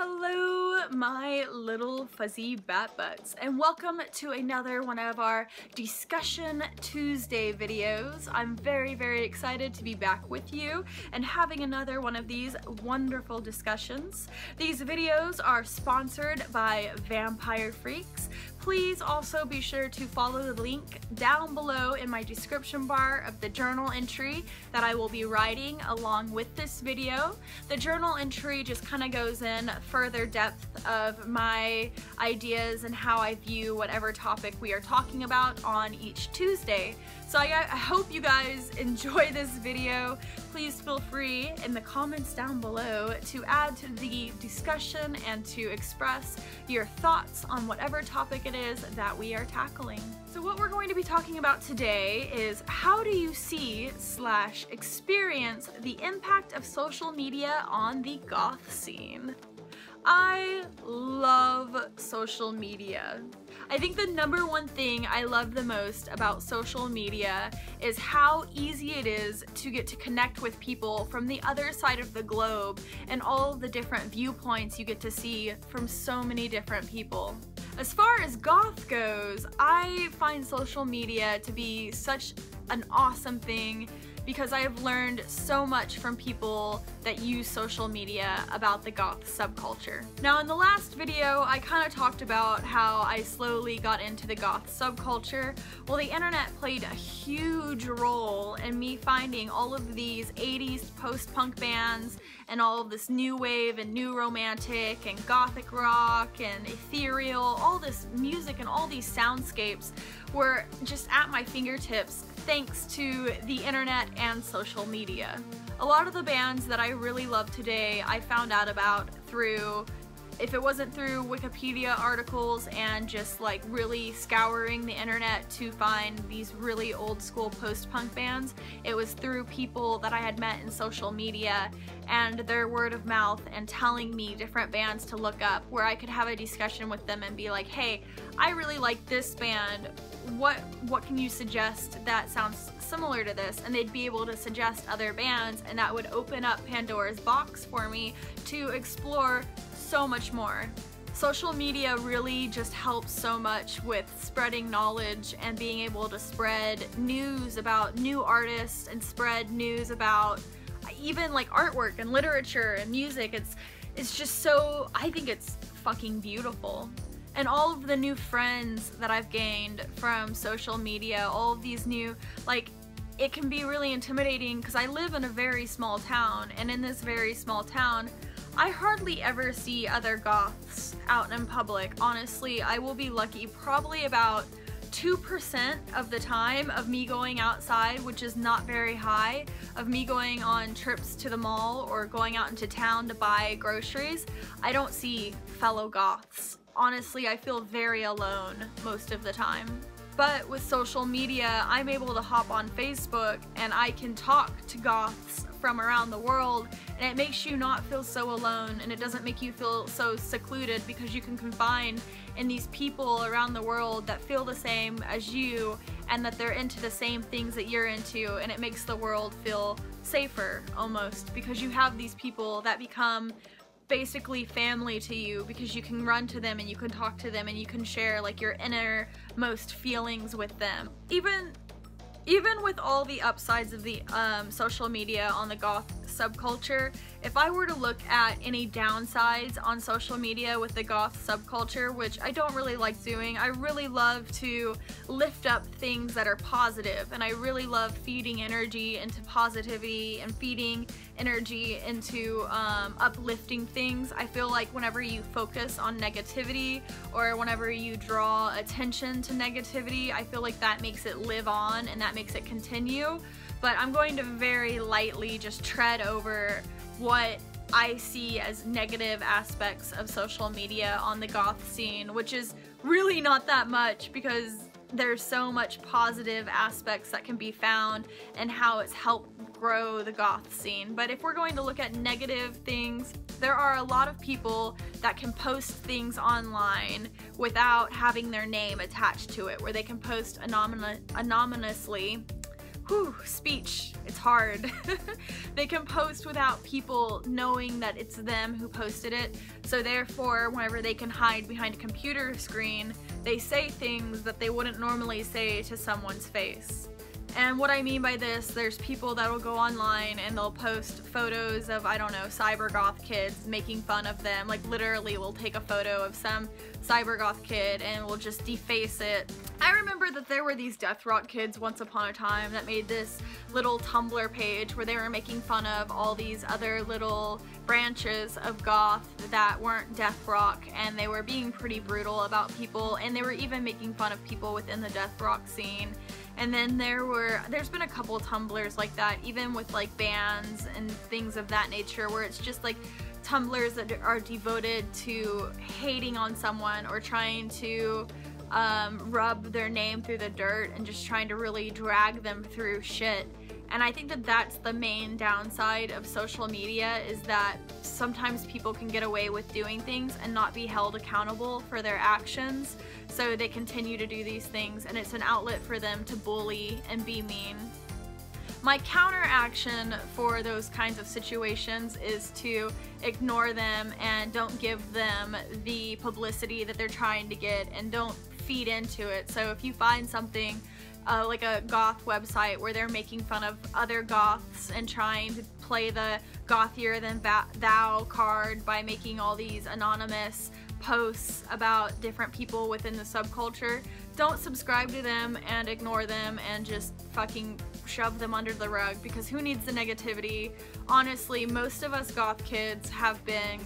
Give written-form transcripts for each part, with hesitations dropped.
Hello, my little fuzzy bat butts, and welcome to another one of our Discussion Tuesday videos. I'm very excited to be back with you and having another one of these wonderful discussions. These videos are sponsored by Vampire Freaks. Please also be sure to follow the link down below in my description bar of the journal entry that I will be writing along with this video. The journal entry just kind of goes in further depth of my ideas and how I view whatever topic we are talking about on each Tuesday. So I hope you guys enjoy this video. Please feel free in the comments down below to add to the discussion and to express your thoughts on whatever topic it is that we are tackling. So what we're going to be talking about today is how do you see / experience the impact of social media on the goth scene? I love social media. I think the number one thing I love the most about social media is how easy it is to get to connect with people from the other side of the globe and all the different viewpoints you get to see from so many different people. As far as goth goes, I find social media to be such an awesome thing because I have learned so much from people that use social media about the goth subculture. Now in the last video, I kind of talked about how I slowly got into the goth subculture. Well, the internet played a huge role in me finding all of these 80s post-punk bands and all of this new wave and new romantic and gothic rock and ethereal, all this music and all these soundscapes were just at my fingertips thanks to the internet and social media. A lot of the bands that I really love today I found out about through, if it wasn't through Wikipedia articles and just like really scouring the internet to find these really old school post-punk bands, it was through people that I had met in social media and their word of mouth and telling me different bands to look up where I could have a discussion with them and be like, hey, I really like this band. What can you suggest that sounds similar to this? And they'd be able to suggest other bands, and that would open up Pandora's box for me to explore so much more. Social media really just helps so much with spreading knowledge and being able to spread news about new artists and spread news about even like artwork and literature and music. It's just so, I think it's fucking beautiful. And all of the new friends that I've gained from social media, all of these new, like, it can be really intimidating because I live in a very small town, and in this very small town, I hardly ever see other goths out in public. Honestly, I will be lucky probably about 2% of the time of me going outside, which is not very high, of me going on trips to the mall or going out into town to buy groceries, I don't see fellow goths. Honestly, I feel very alone most of the time. But with social media, I'm able to hop on Facebook and I can talk to goths from around the world, and it makes you not feel so alone, and it doesn't make you feel so secluded because you can confide in these people around the world that feel the same as you and that they're into the same things that you're into, and it makes the world feel safer almost because you have these people that become basically family to you because you can run to them and you can talk to them and you can share like your innermost feelings with them. Even with all the upsides of the social media on the goth subculture, if I were to look at any downsides on social media with the goth subculture, which I don't really like doing, I really love to lift up things that are positive, and I really love feeding energy into positivity and feeding energy into uplifting things. I feel like whenever you focus on negativity or whenever you draw attention to negativity, I feel like that makes it live on and that makes it continue. But I'm going to very lightly just tread over what I see as negative aspects of social media on the goth scene, which is really not that much because there's so much positive aspects that can be found and how it's helped grow the goth scene. But if we're going to look at negative things, there are a lot of people that can post things online without having their name attached to it, where they can post anonymously. Speech, it's hard. They can post without people knowing that it's them who posted it. So therefore, whenever they can hide behind a computer screen, they say things that they wouldn't normally say to someone's face. And what I mean by this, there's people that will go online and they'll post photos of, I don't know, cyber goth kids, making fun of them. Like literally we'll take a photo of some cyber goth kid and we'll just deface it. I remember that there were these death rock kids once upon a time that made this little Tumblr page where they were making fun of all these other little branches of goth that weren't death rock, and they were being pretty brutal about people, and they were even making fun of people within the death rock scene. And then there's been a couple of Tumblrs like that, even with like bands and things of that nature, where it's just like Tumblrs that are devoted to hating on someone or trying to rub their name through the dirt and just trying to really drag them through shit. And I think that that's the main downside of social media, is that sometimes people can get away with doing things and not be held accountable for their actions. So they continue to do these things, and it's an outlet for them to bully and be mean. My counteraction for those kinds of situations is to ignore them and don't give them the publicity that they're trying to get, and don't feed into it. So if you find something like a goth website where they're making fun of other goths and trying to play the gothier than thou card by making all these anonymous posts about different people within the subculture, don't subscribe to them and ignore them and just fucking shove them under the rug, because who needs the negativity? Honestly, most of us goth kids have been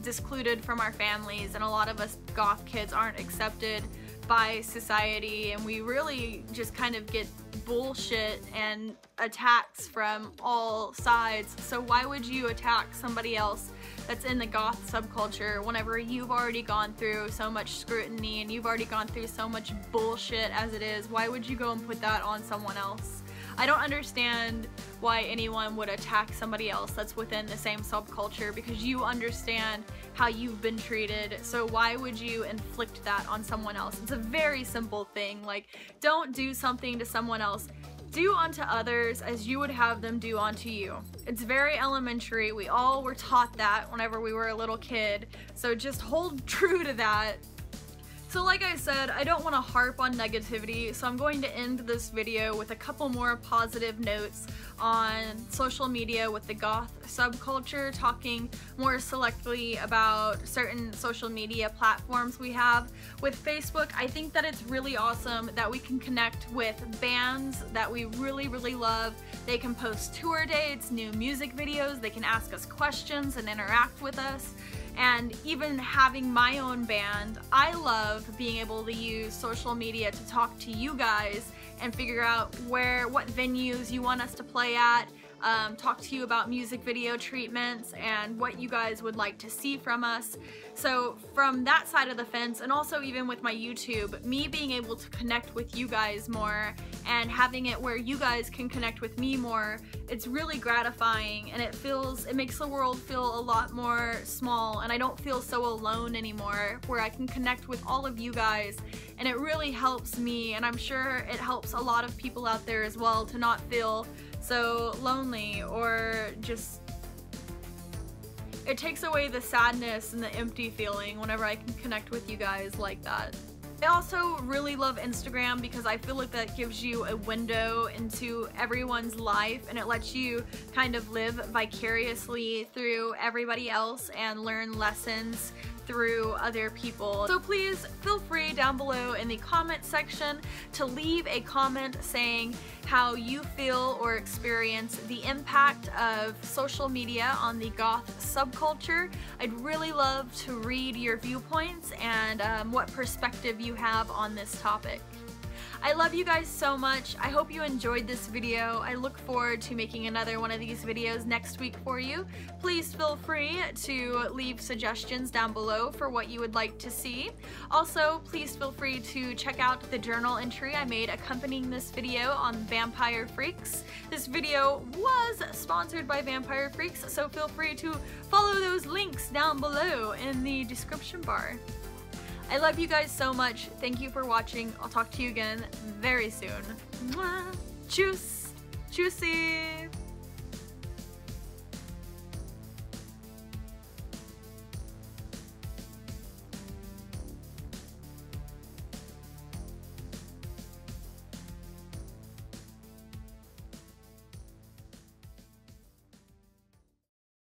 discluded from our families, and a lot of us goth kids aren't accepted by society, and we really just kind of get bullshit and attacks from all sides. So why would you attack somebody else that's in the goth subculture whenever you've already gone through so much scrutiny and you've already gone through so much bullshit as it is? Why would you go and put that on someone else? I don't understand why anyone would attack somebody else that's within the same subculture, because you understand how you've been treated, so why would you inflict that on someone else? It's a very simple thing. Like, don't do something to someone else. Do unto others as you would have them do unto you. It's very elementary. We all were taught that whenever we were a little kid, so just hold true to that. So like I said, I don't want to harp on negativity, so I'm going to end this video with a couple more positive notes on social media with the goth subculture, talking more selectively about certain social media platforms we have. With Facebook, I think that it's really awesome that we can connect with bands that we really, really love. They can post tour dates, new music videos, they can ask us questions and interact with us. And even having my own band, I love being able to use social media to talk to you guys and figure out what venues you want us to play at, talk to you about music video treatments and what you guys would like to see from us. So from that side of the fence, and also even with my YouTube, me being able to connect with you guys more and having it where you guys can connect with me more, it's really gratifying, and it makes the world feel a lot more small, and I don't feel so alone anymore, where I can connect with all of you guys, and it really helps me, and I'm sure it helps a lot of people out there as well to not feel so lonely, or just it takes away the sadness and the empty feeling whenever I can connect with you guys like that. I also really love Instagram because I feel like that gives you a window into everyone's life, and it lets you kind of live vicariously through everybody else and learn lessons through other people. So please feel free down below in the comment section to leave a comment saying how you feel or experience the impact of social media on the goth subculture. I'd really love to read your viewpoints and what perspective you have on this topic. I love you guys so much. I hope you enjoyed this video. I look forward to making another one of these videos next week for you. Please feel free to leave suggestions down below for what you would like to see. Also, please feel free to check out the journal entry I made accompanying this video on Vampire Freaks. This video was sponsored by Vampire Freaks, so feel free to follow those links down below in the description bar. I love you guys so much. Thank you for watching. I'll talk to you again very soon. Mwah. Tschüss. Tschüssi.